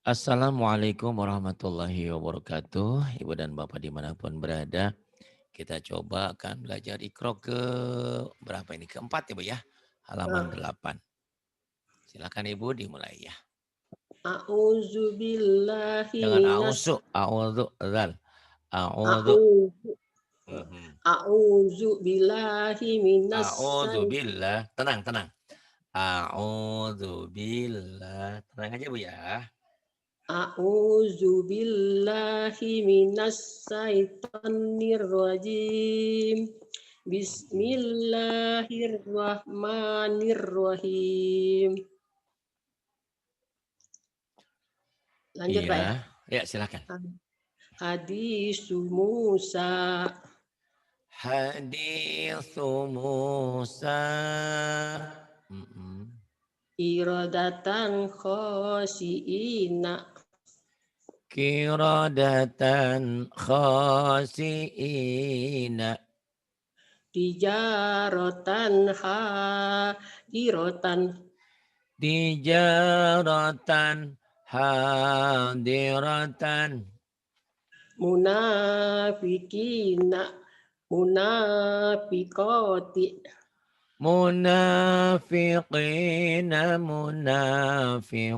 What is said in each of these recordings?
Assalamualaikum warahmatullahi wabarakatuh. Ibu dan Bapak dimanapun berada. Kita coba akan belajar Iqra ke berapa ini? Keempat ya Bu ya. Halaman Nah, 8. Silakan Ibu dimulai ya. a'udzu billahi Jangan minas ausu, auzu, zal. Auzu. a'udzu Mhm. a'udzu billahi minas Auzu billah. Tenang, tenang. Auzu billah. Tenang aja Bu ya. a'udzu billahi minas syaitonir rajim. Mhm. Bismillahirrahmanirrahim. Lanjut, Pak ya. Iya, ya silakan. Hadis Musa Hadis Musa. Mhm. iradatan khosiina Kiradatan khasiina. tijaratan hadiratan Tijaratan hadiratan. munafikina munafikoti Munafiqina munafiqati.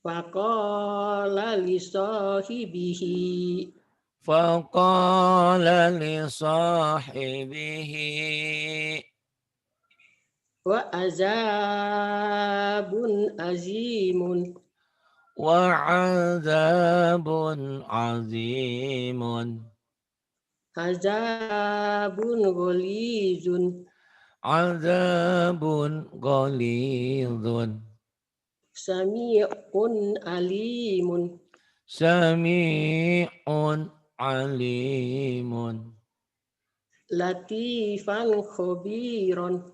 faqala li sahibihi Faqala li sahibihi. wa azabun azimun Wa'adzabun azimun. azabun gholizun Azabun ghalidhun. sami'un alimun Sami'un alimun. latifan khobiron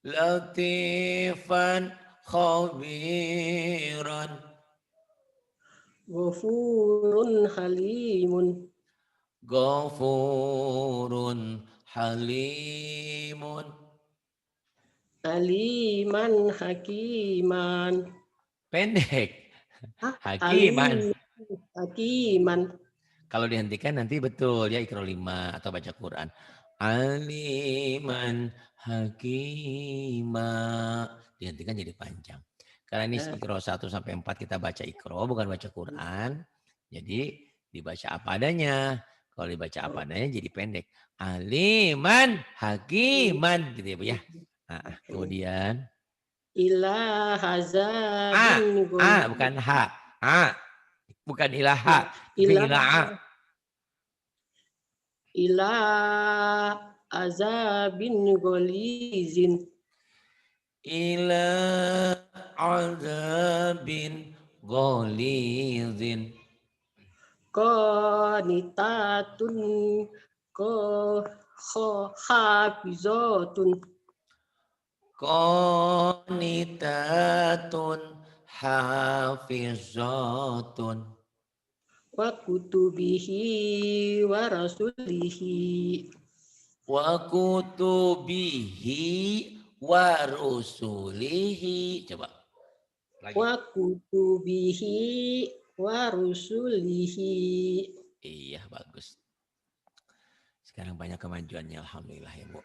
Latifan khabiran. ghafurun halimun Ghafurun halimun. aliman hakiman Pendek. Hakiman. alim hakiman Kalau dihentikan nanti betul ya Iqra 5 atau baca Quran. Aliman hakima. Dihentikan jadi panjang. Karena ini eh, Iqra 1 sampai 4 kita baca Iqra bukan baca Quran. Jadi dibaca apa adanya. Kalau dibaca apa adanya jadi pendek. Aliman hakiman gitu ya Bu ya. Nah, kemudian ila A, hazabin A goli bukan H. A bukan ilaha, tapi ila ilaha. ila azabin golizin Ila azabin ghalidhin. qanitatun ko hafizatun Qanitatun hafizatun. wa kutubihi wa rasulihi Wa kutubihi wa rusulihi. Coba lagi. wa kutubihi wa rusulihi. Iya bagus. Sekarang banyak kemajuannya alhamdulillah ya Bu.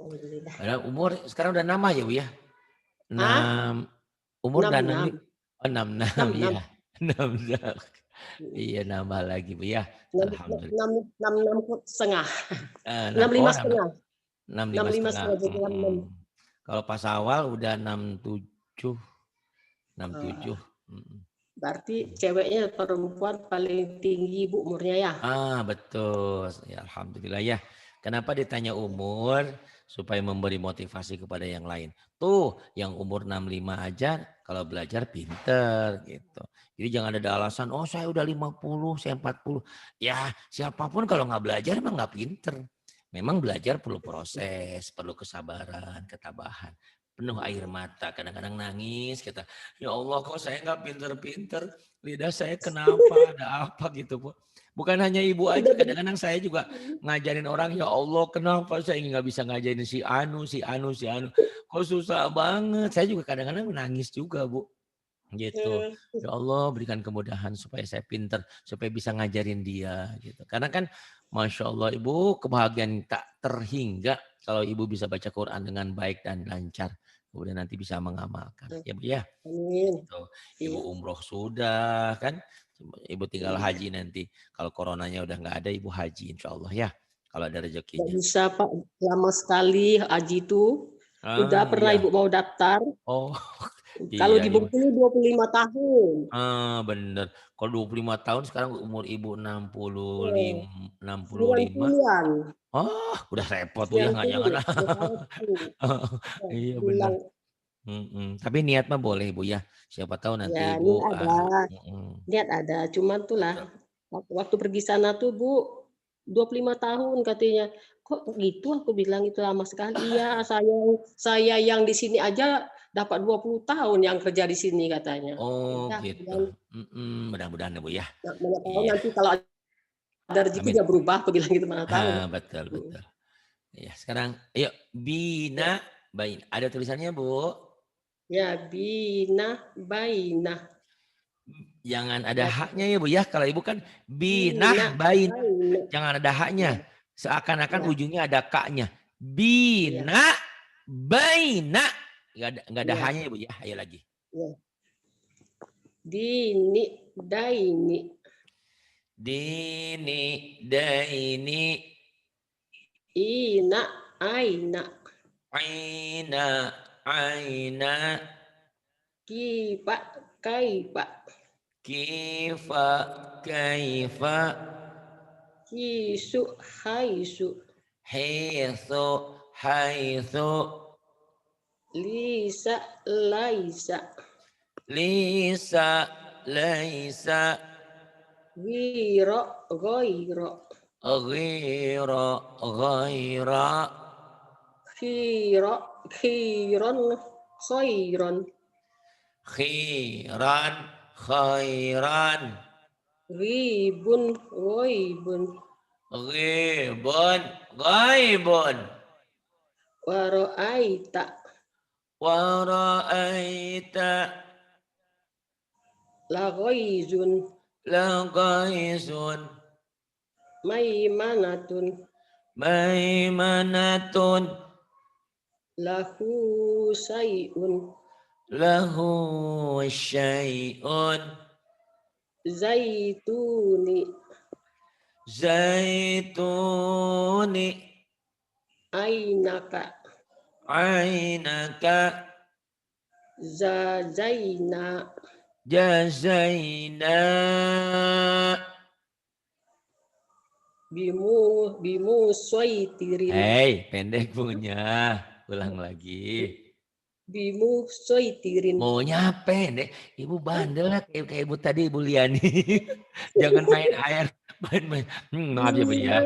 Alhamdulillah. Padahal umur sekarang udah nama ya Bu ya. Ah, 6 umur enam udah 6 enam oh 66 enam enam ya. 6 iya nambah lagi Bu ya. enam Alhamdulillah. enam enam enam setengah Enam enam oh lima 6 setengah enam enam lima lima setengah. setengah jadi enam enam. Kalau pas awal udah 67 Ah, 67. Mm. berarti ceweknya perempuan paling tinggi Bu umurnya ya. Betul. Ya alhamdulillah ya. Kenapa ditanya umur? Supaya memberi motivasi kepada yang lain. Tuh, yang umur 65 aja kalau belajar pinter gitu. Jadi jangan ada alasan, oh saya udah 50, saya 40. Ya siapapun kalau nggak belajar emang nggak pinter. Memang belajar perlu proses, perlu kesabaran, ketabahan. penuh air mata, kadang-kadang nangis, kata, ya Allah kok saya nggak pinter-pinter, lidah saya kenapa, ada apa gitu Bu. Bukan hanya ibu aja, Udah kadang-kadang saya juga ngajarin orang, ya Allah kenapa saya nggak bisa ngajarin si Anu, si Anu, si Anu, kok susah banget. Saya juga kadang-kadang menangis juga Bu, gitu. begitu. Ya Allah berikan kemudahan supaya saya pinter, supaya bisa ngajarin dia gitu. Karena kan Masya Allah Ibu, kebahagiaan tak terhingga kalau Ibu bisa baca Quran dengan baik dan lancar. Kemudian nanti bisa mengamalkan. Ya Bu ya. Amin. Tuh, Ibu Iya. umroh sudah kan. Ibu tinggal haji nanti. Kalau coronanya udah nggak ada, Ibu haji insya Allah ya. Kalau ada Nggak rezekinya. bisa Pak, lama sekali haji itu. Ah Udah pernah iya. Ibu mau daftar. Oh Kalau iya di Ibu. Bengkulu 25 tahun. Ah bener. Kalau 25 tahun sekarang umur Ibu Oh, 65. 90-an. Oh udah repot Bu ya. 90. Jangan. Oh, Iya bener. bilang, Tapi niat mah boleh Bu ya. Siapa tahu nanti ya Ibu. ini ada. Mm-mm. Lihat ada, cuman tuh lah Betul. waktu pergi sana tuh Bu 25 tahun katanya. Kok gitu aku bilang itu lama sekali. Iya, saya yang di sini aja dapat 20 tahun yang kerja di sini katanya. Oh Udah, aku gitu. bilang, Mudah-mudahan ya Bu ya. mana tahu Iya. nanti kalau ada rezeki Amin. dia berubah, aku bilang gitu mana tahu. Betul Mm. betul. Ya sekarang yuk Ya, bina bain. Ada tulisannya Bu. ya bina baina. Jangan ada Ya, haknya ya Bu ya. Kalau Ibu kan bina binah bain. baina. Jangan ada Ya, haknya. Seakan-akan ya, ujungnya ada kaknya. ya, Bina baina. Nggak ada ya, haknya ya Bu ya. Ayo lagi. ya. Dini daini. Dini daini Ina aina. aina aina Kipa kaipa. kifa kaifa Kisu haisu. haitsu haitsu Lisa laisa. lisa laisa Wiro goiro. ghira ghaira Khiro khiron khairon. khiran khairan Ribun goibun. ghibun ghaibun Waro aita. wa ra'aita Lagoizun. laqaisun Maimanatun. maimanatun Lahu sayun. lahu syai'un Zaituni. zaituni Ainaka. ainaka Zazaina. jazaina Bimu soitirin. pendek punya ulang lagi Bimu soitirin. maunya pendek ibu bandel lah kayak ibu tadi ibu Liani jangan main air main maaf ya Bu ya.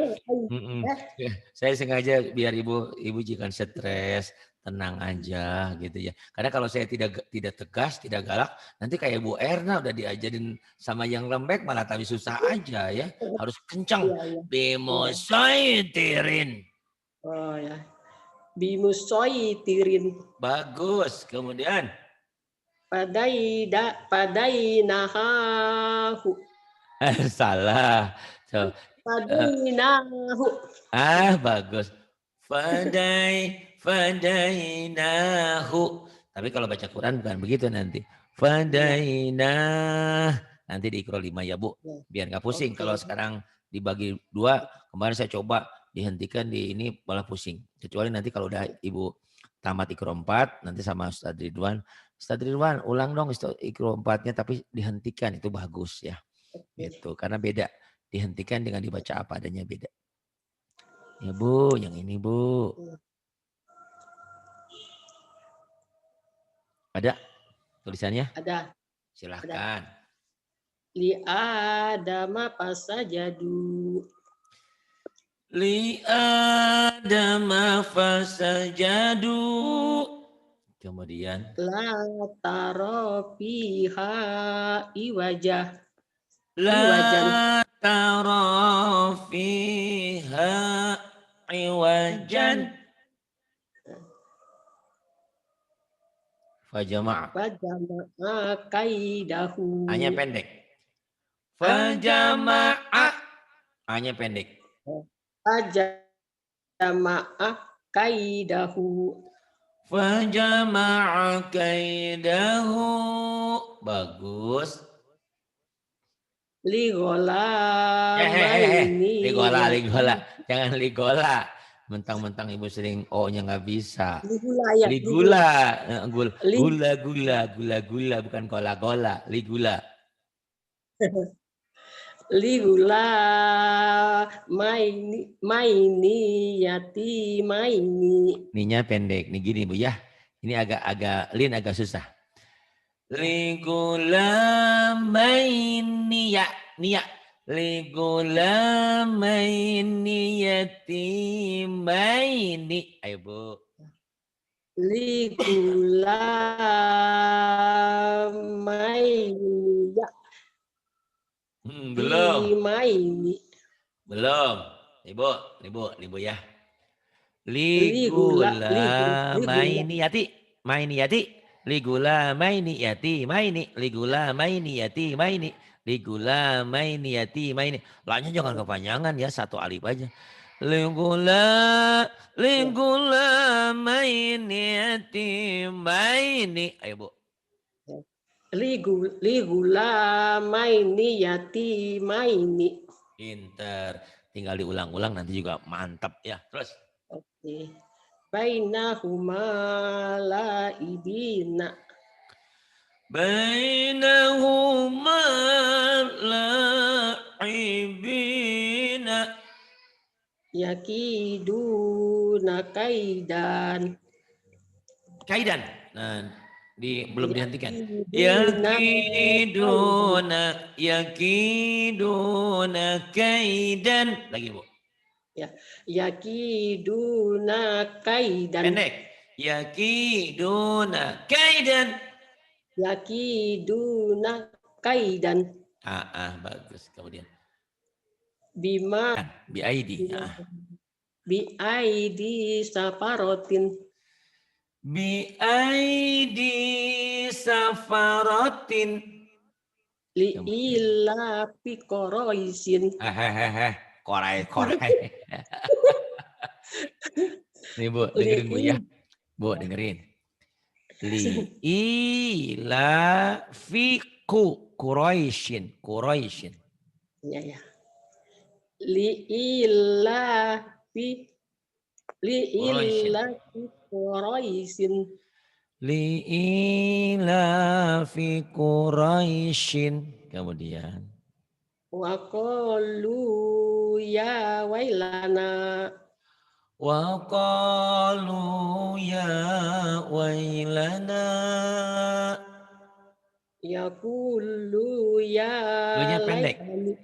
Ya, saya sengaja biar ibu jangan stres, tenang aja gitu ya. Karena kalau saya tidak tegas, tidak galak, nanti kayak Bu Erna udah diajarin sama yang lembek malah tapi susah aja ya. Harus kencang. Iya, iya. Bimosoitirin. Oh ya. Bimu soitirin. Bagus. Kemudian Padai nahahu. salah. So, Padai nahu. bagus. Fadainahu. Tapi kalau baca Quran bukan begitu nanti. Fadainah. Nanti di Iqra 5 ya Bu. Ya. Biar nggak pusing. Oke. Kalau sekarang dibagi 2, kemarin saya coba dihentikan di ini malah pusing. Kecuali nanti kalau udah Ibu tamat Iqra 4, nanti sama Ustaz Ridwan. Ustaz Ridwan, ulang dong Iqra 4-nya tapi dihentikan. Itu bagus ya. Gitu. Karena beda. Dihentikan dengan dibaca apa adanya beda. Ya Bu, yang ini Bu. Ada tulisannya? Ada. Silahkan. Li adama pasajadu. Li adama fasajadu. Kemudian La taro fiha iwajah. Iwajan. la tara fiha iwajan fajama'a. Fajama'a kaidahu. Hanya pendek. Fajama'a. Hanya pendek. Fajama'a kaidahu. Fajama'a kaidahu. Bagus. Ligola maini. Ligola. Jangan ligola. Mentang-mentang ibu sering O-nya nggak bisa. Ligula ya. Ligula. Gula. Bukan gola. Ligula. Ligula maini yati maini. Ninya pendek. Nih gini Bu ya. Ini agak susah. Ligula maini ya. Nia. Ligula maini yati maini. Ayo Bu. Ligula maini ya. Belum. Maini. Belum. Ibu ya. Ligula maini yati. Ligula maini yati maini. Ligula maini yati maini. Ligula maini yati maini. Lanya jangan kepanjangan ya, satu alif aja. Ligula maini yati maini. Ayo Bu. Ligula maini yati maini. Pinter. Tinggal diulang-ulang nanti juga mantap ya. Terus. Oke. Bainahuma laibina. Bainahuma la'ibina. Yakiduna kaidan. Kaidan. Nah, belum dihentikan. Yakiduna kaidan. Lagi Bu. Ya, yakiduna kaidan. Pendek. Yakiduna kaidan. Yakiduna kaidan. Bagus. Kemudian. Bima. Biaidi. Biaidi safarotin. Biaidi safaratin. Li'ila pikoroisin. Korai. Nih Bu, dengerin Bu ya. Bu, dengerin. Li'ila fiku Quraisyin. Ya. Li'ila Quraisyin. Li'ila fi Quraisyin. Kemudian. Wa qalu ya wailana. Wa qalu ya wailana. Yaqulu ya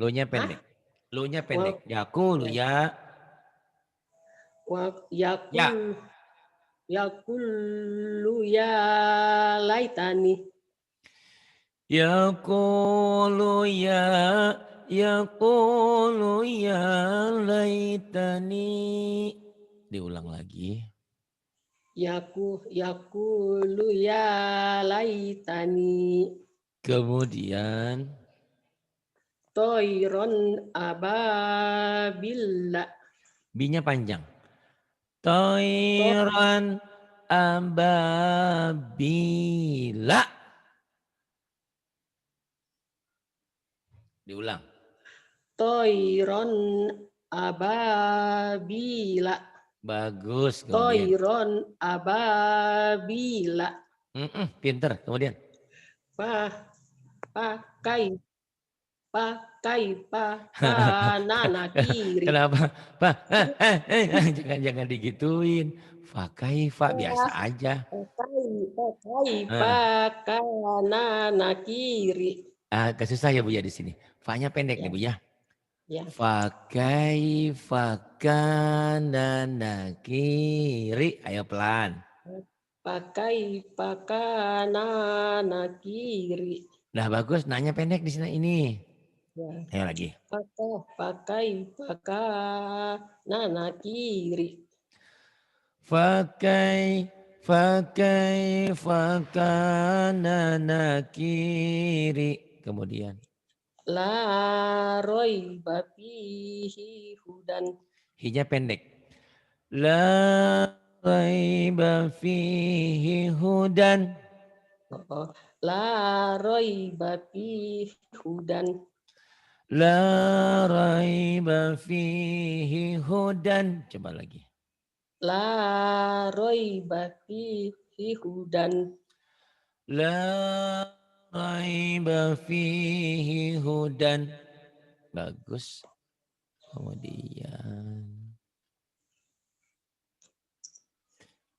Lu-nya pendek. Yaqulu ya. Yaqulu ya laitani. Yaqulu ya laitani. Diulang lagi. Yaqulu ya laitani. Kemudian Toiron ababilla. B-nya panjang. Toiron ababila. Diulang. Toiron ababila. Bagus. Toiron ababila. Pinter. Kemudian. Pakai kanan kiri. Kenapa? Jangan digituin. Fakaifa biasa aja. Kanan kiri. Agak susah ya Bu ya di sini. Fa-nya pendek nih Bu ya. Fakaifa kanan kiri. Ayo pelan. pakai pakana nakiri. Nah bagus, nanya pendek di sini ini. Ya. Ayo lagi. Pakai pakana nakiri. Fakai fakana nakiri. Kemudian. La roiba fihi hudan. Hinya pendek. La raiba fihi hudan. Oh, la roiba fihi hudan. La raiba fihi hudan. Coba lagi. La roiba fihi hudan. La raiba fihi hudan. Bagus. Kemudian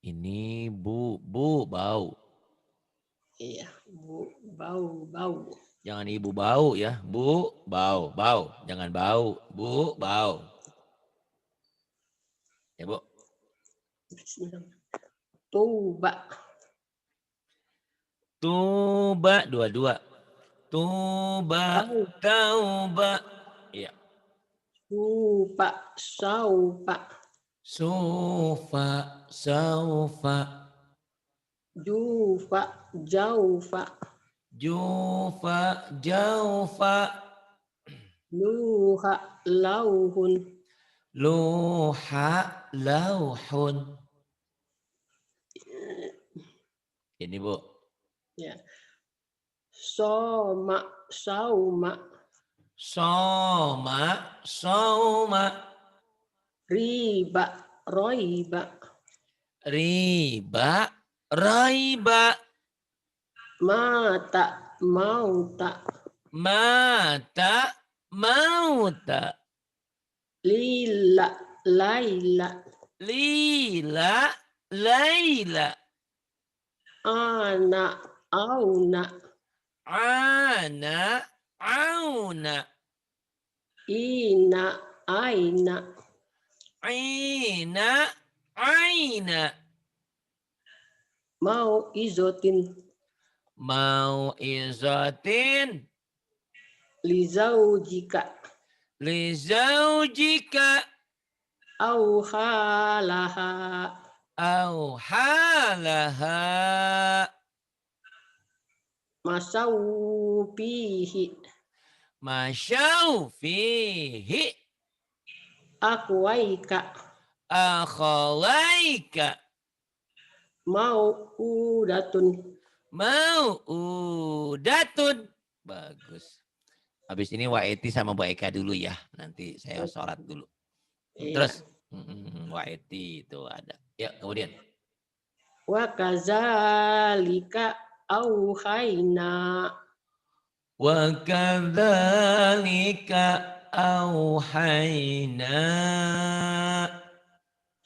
ini bu bau. Iya, bau. Jangan ibu bau ya. Bu bau. Jangan bau. Bu bau. Ya bu. Bismillah. Tuba. Tuba dua. Tuba tauba. Iya. Tuba saupa. Sufa saufa. Jufa jaufa. Jufa jaufa. Luha lauhun. Luha lauhun. Ini bu. Ya. Soma sauma. Soma. Riba roiba. Riba raiba. Mata mauta. Mata mauta. Lila laila. Lila laila. Ana auna. Ana auna. Ina aina. Aina aina. Mau izotin. Mau izatin. Lizaujika. Lizaujika. Au halaha. Au halaha. Masau pihi. Masyau fihi. Akwaika. Akhawaika. Mau udatun. Mau'udatun. Bagus. Habis ini Waeti sama Bu Eka dulu ya. Nanti saya sholat dulu. Terus Waeti itu ada. Ya kemudian. Wa kazalika auhayna. Wa kadzalika auhayna.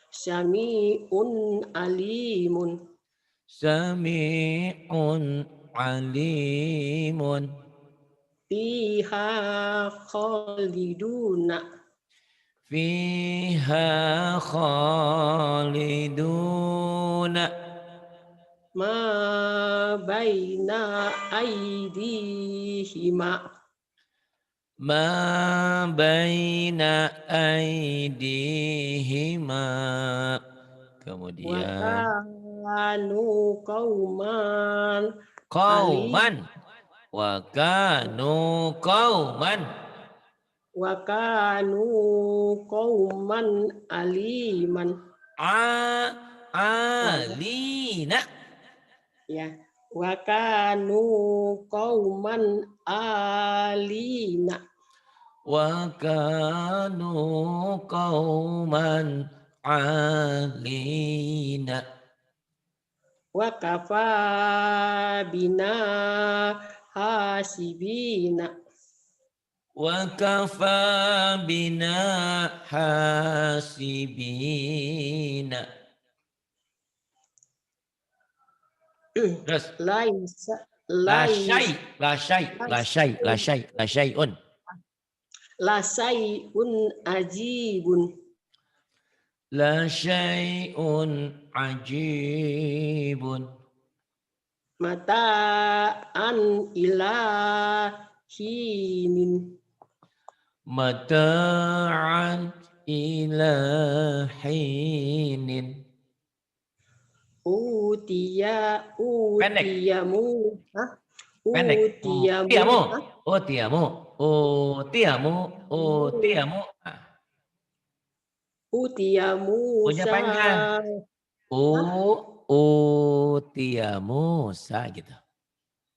Sami'un alimun. Sami'un alimun. Fiha khaliduna. Fiha khaliduna. Ma baina aidihima. Ma baina aidihima. Kemudian Kanu kauman qauman. Wa kanu qauman. wa kanu kauman aliman. Alina. Ya, wa kanu kauman alina. Wa kanu qauman alina. Wa kafa bina hasibina. Wa kafa bina hasibina. Terus Laisa la syai'un. la sayun ajibun. La syai'un ajibun. Mata'an ila hinin. Mata'an ila hinin. Utiyamu. Pendek. Hah? Pendek. Utiyamu. Tiamu. Hah? Oh tiamu. Oh tiamu. Oh tiamu. Ah, Utiya punya Musa. panjang. Hah? Oh tiamu. Sa gitu.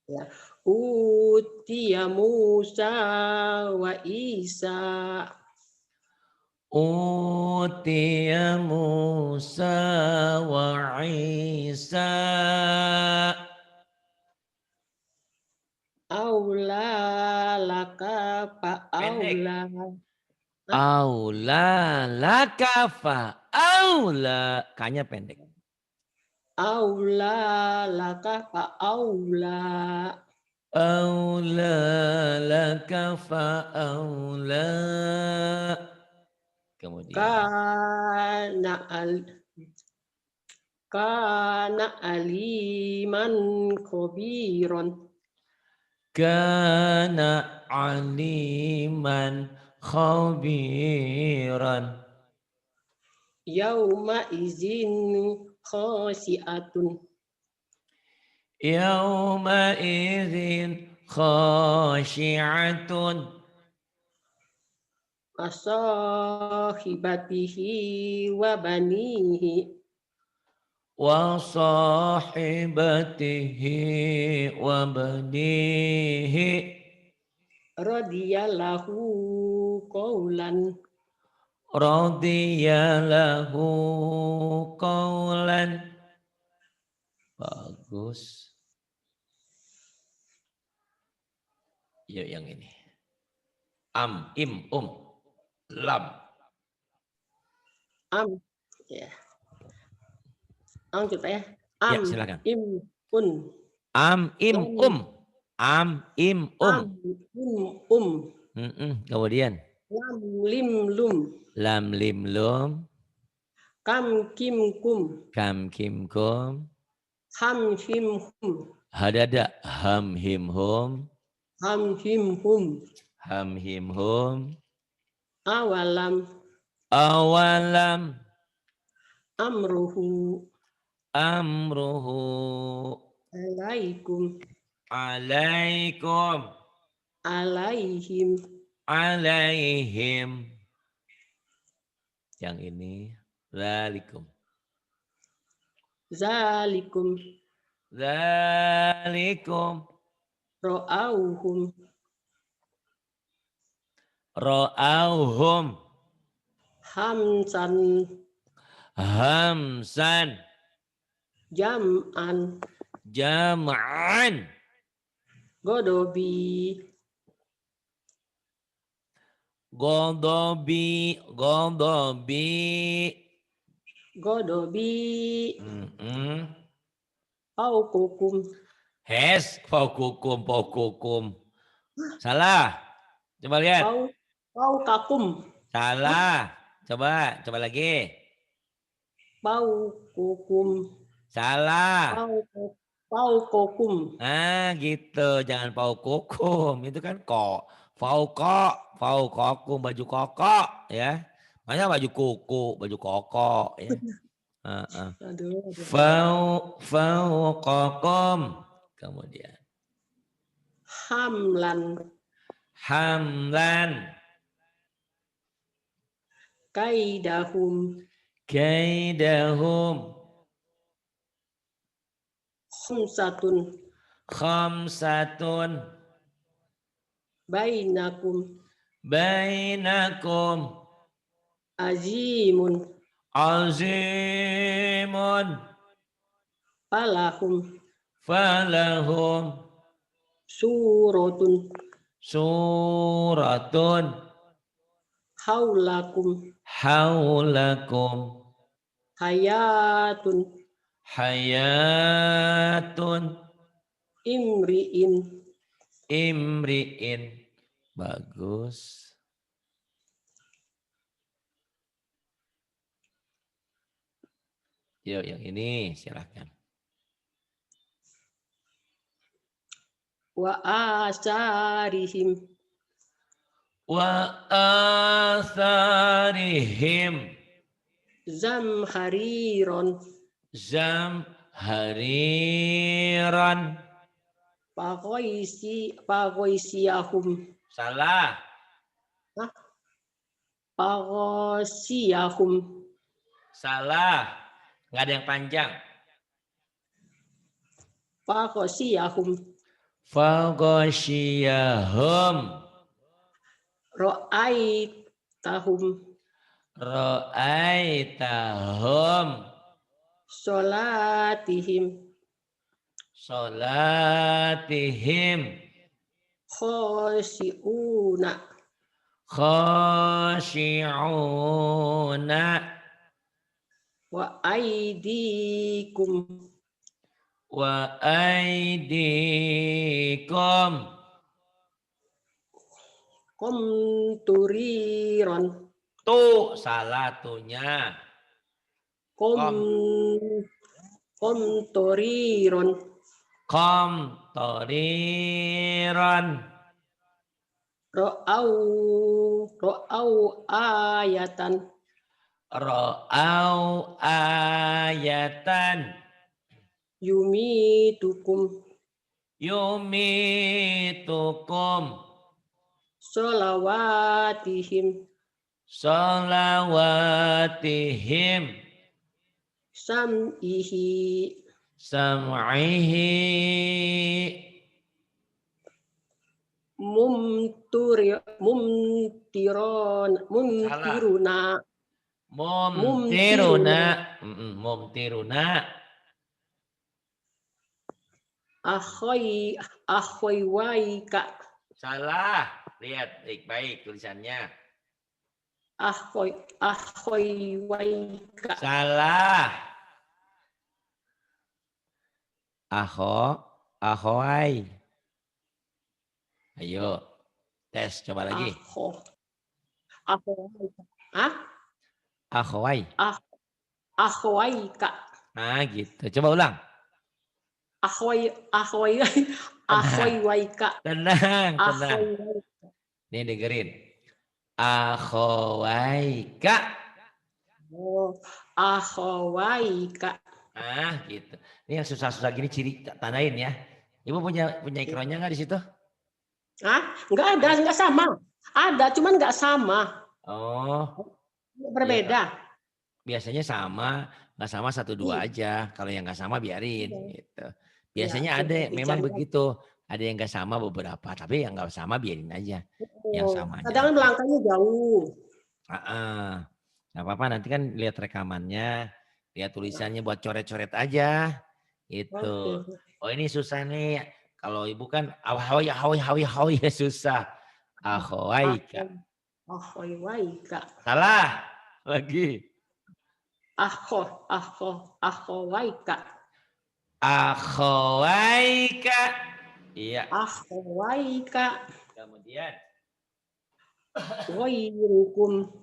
Ya. Utiya Musa wa Isa. Utiya Musa wa Isa. Aula laka fa Pendek. aula. Hah? Aula lakafa. Aula. Kanya pendek. Aula laka fa aula. Aula lakafa aula. Kemudian. Kana al kana aliman khobiron. Kana aliman khabiran. Yauma izin khosiatun. Yawma idzin khashi'atun. Asahibatihi wa banihi. Wa sahibatihi wa banihi. Radiyallahu qawlan. Radiyalahu qawlan. Bagus. Ya yang ini. Am, im, lam. Am. Ya. Am coba ya. Ya Am, silakan. im, un. Am, im, Lam, Am, im, am, im, Kemudian. Lam, lim, lum. Lam, lim, lum. Kam, kim, kum. Kam, kim, kum. Ham, him, hum. Hadada, ham, him, hum. Ham, him, hum. Ham, him, hum. Awalam. Awalam. Amruhu. Amruhu. Alaikum. Alaikum. Alaihim. Alaihim. Yang ini. Zalikum. Zalikum. Zalikum. Ro'auhum. Ro'auhum. Hamsan. Hamsan. Jam'an. Jam'an. Godobi. Godobi. Godobi. Godobi. Mm-mm. Paukukum. Hes. Paukukum. Paukukum. Salah. Coba lihat. Paukakum. Salah. Coba. Coba lagi. Paukukum. Salah. Paukukum. Nah gitu. Jangan paukukum. Itu kan kok. Faukok. Faukokum. Baju kokok. Ya. Masa baju kuku. Baju kokok. Ya. Aduh. Faukokom. Kemudian. Hamlan. Hamlan. Kaidahum. Kaidahum. Khamsatun. Khamsatun. Bainakum. Bainakum. Azimun. Azimun. Falahum. Falahum. Suratun. Suratun. Haulakum. Haulakum. Hayatun. Hayatun. Imri'in. Imri'in. Bagus. Yuk yang ini silakan. Wa asarihim. Wa atharihim. Zamhariron. Zamhariran. Pagoisiyahum. Salah. Pagosiyahum. Salah. Nggak ada yang panjang. Pagosiyahum. Fagosyiyahum. Ro'aitahum. Ra'aitahum. Sholatihim. Sholatihim. Khosyi'una. Khasyi'una. Wa aidikum. Wa aidikum. Komturiron. Tuh salah tuhnya. Komtoriron. Komtoriron. Ro'au ayatan. Ro'au ayatan. Yumitukum. Yumitukum. Sholawatihim. Salawatihim. Sam'ihi. Sam'ihi. Mumtiruna. Mumtiruna. Mumtiruna. Akhoy waika. Salah. Lihat baik-baik tulisannya. Akhoy waika. Salah. Ahoy. Ayo. Tes coba lagi. Ahoy. Hah? Ahoy. Akhwaika. Nah gitu. Coba ulang. Akhoy waika. Tenang. Akhoy. Nih dengerin. Akhowaika. Oh, akhowaika. Ah gitu. Ini yang susah-susah gini ciri tandain ya. Ibu punya ikronnya nggak di situ? Hah? Nggak sama. Ada, cuman nggak sama. Oh. Berbeda. Ya, biasanya sama, nggak sama 1-2 aja. Kalau yang nggak sama biarin gitu. Biasanya ada memang begitu. Ada yang nggak sama beberapa, tapi yang nggak sama biarin aja. Yang samanya. Kadang langkahnya jauh. Nggak apa-apa, nanti kan lihat rekamannya, lihat tulisannya buat coret-coret aja. Itu. Oh ini susah nih. Kalau ibu kan hawi ya susah. Ahowaika. Ahowaika. Salah. Lagi. Akhowaika. Akhowaika. Iya. Akhowaika. Kemudian. Goirukum.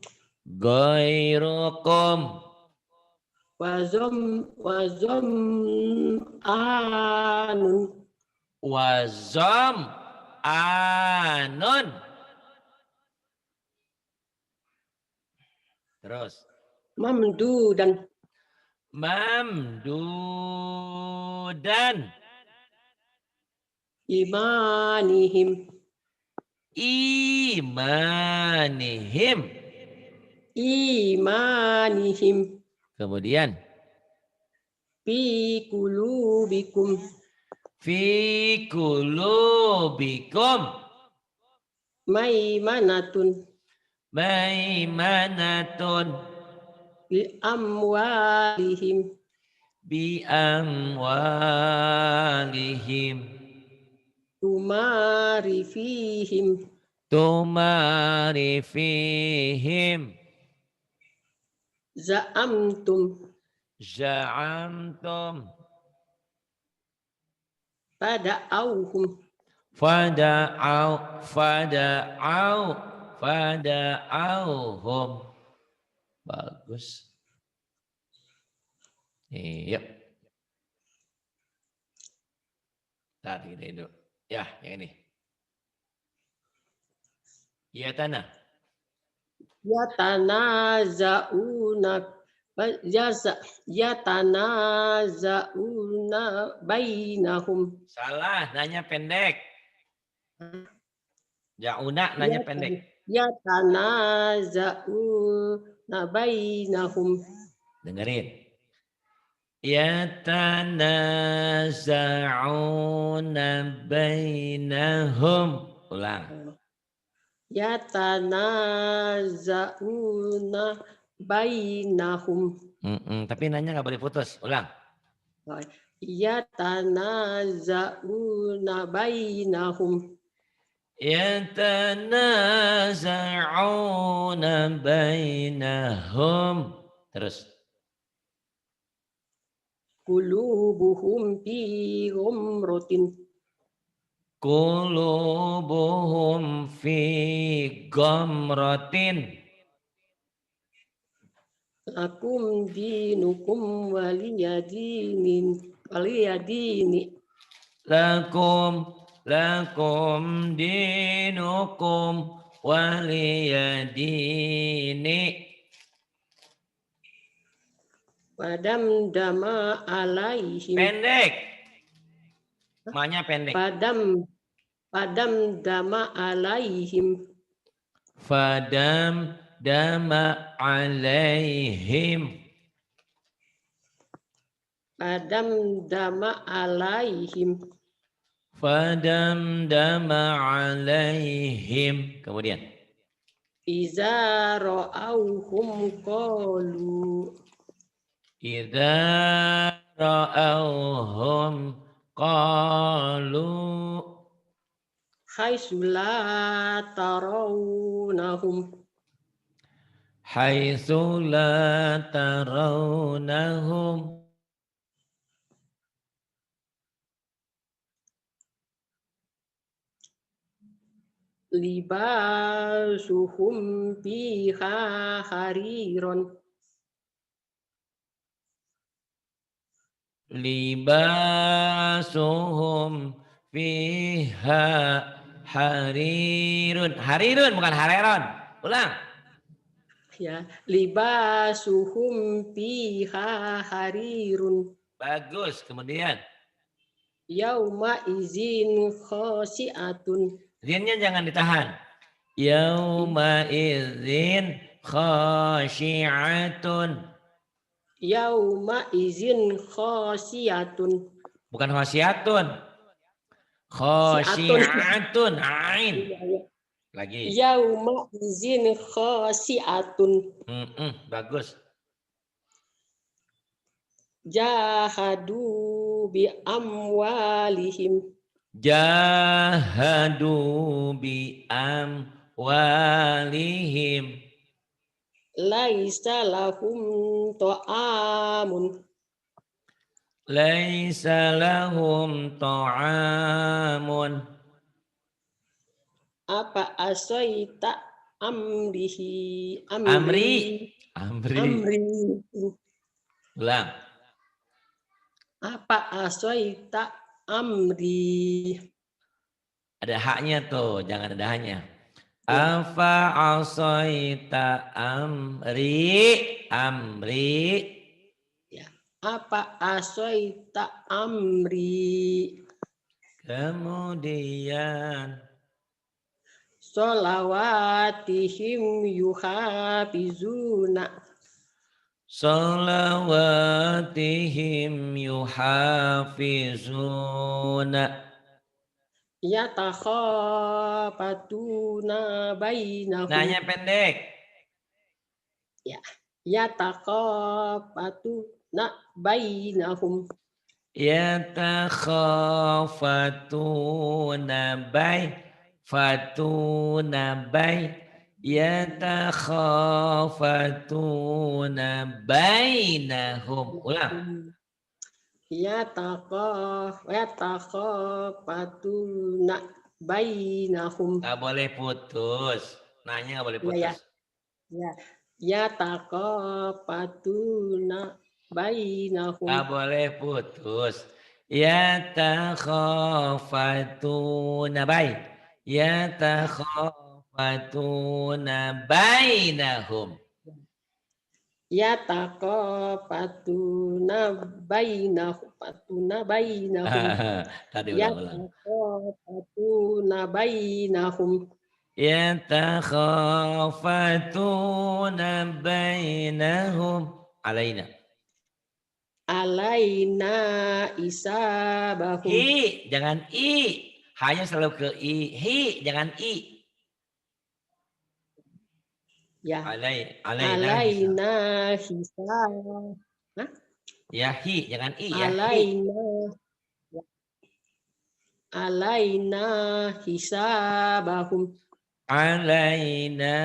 Wazom anun. Terus. Mamdudan. Imanihim. Kemudian. Fi kulubikum. Maimanatun. Bi amwalihim. Tumari fihim. Za'amtum. Fada'auhum. Bagus. Iya. Tadi itu. Ya, yang ini. Ya tanah. Yatanaza'una yatanaza'una bainahum. Salah, nanya pendek. Jauna nanya pendek. Yatanaza'una bainahum. Dengerin. Yatanaza'una bainahum. Ulang. Yatanaza'una bainahum. Tapi nanya nggak boleh putus. Ulang. Yatanaza'una bainahum. Yatanaza'una bainahum. Terus. Qulubuhum fi ghumratin. Qulubuhum fi ghamratin. Lakum dinukum waliyadini. Lakum dinukum waliyadini. Padamdama alaihim. Pendek. Maknya pendek. Padamdama alaihim. Fadamdama alaihim. Padamdama alaihim. Fadamdama alaihim. Kemudian. Iza ra'auhum qalu. Idza ra'auhum qalu. Haitsu la tarawnahum. Haitsu la tarawnahum. Libasuhum fiha hariron. Libasuhum fiha harirun. Harirun bukan hareron. Ulang. Ya, libasuhum fiha harirun. Bagus. Kemudian. Yauma izin khosiatun. Zinnya jangan ditahan. Yauma izin khasyi'atun. Yauma izin khosiatun. Bukan khasyiatun. Khasyi'atun. Ain. Lagi. Yauma izin khosiatun. Bagus. Jahadu bi amwalihim. Jahadu bi amwalihim. Laisa lahum ta'amun. Laisa lahum ta'amun. Apa asoita amri. Ulang. Apa asoita amri. Ada haknya tuh, jangan ada haknya. Afa asoita amri. Ya. Apa asoita amri. Kemudian. Sholawatihim yuhafizuna. Salawatihim yuhafizuna. Yatakhafatuna bainahum. Nanya pendek. Ya. Yatakhafatuna bainahum. Yatakhafatuna yatakhafatuna bainahum. Ulang. Yatakhafatuna bainahum. Nggak boleh putus. Nanya nggak boleh putus. Ya. Yatakhafatuna bainahum. Nggak boleh putus. Yatakhafatuna baik. Yatakhafatuna bainahum. Yataqafatuna bainahum. Tadi ulang-ulang. Yataqafatuna bainahum. Yatakhafatuna bainahum. Alaina. Alaina isabahum. Hi, jangan i. Hanya selalu ke i. Hi, jangan i. Ya. Alaina hisab. Alaina hisab. Hah? Ya hi, jangan i ya. Hi. Alaina. Alaina hisabahum. Alaina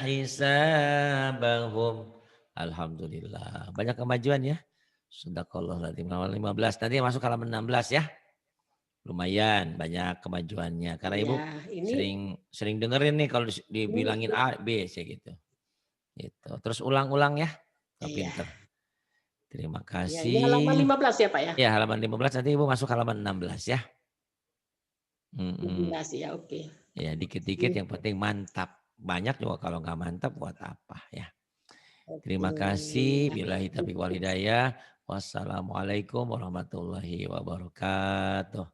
hisabahum. Alhamdulillah. Banyak kemajuan ya. Sadaqallahul-adzim. Halaman 15. Nanti masuk halaman 16 ya. Lumayan banyak kemajuannya. Karena Ibu Ya, ini sering dengerin nih kalau dibilangin A, B, C gitu. Gitu. Terus ulang-ulang ya. Kok iya. pinter. Terima Ya, kasih. ini halaman 15 ya Pak ya? Ya halaman 15 nanti Ibu masuk halaman 16 ya. 15 ya, oke. Ya dikit-dikit yang penting mantap. Banyak juga kalau nggak mantap buat apa ya. Terima kasih. Billahi taufiq wal hidayah. Wassalamualaikum warahmatullahi wabarakatuh.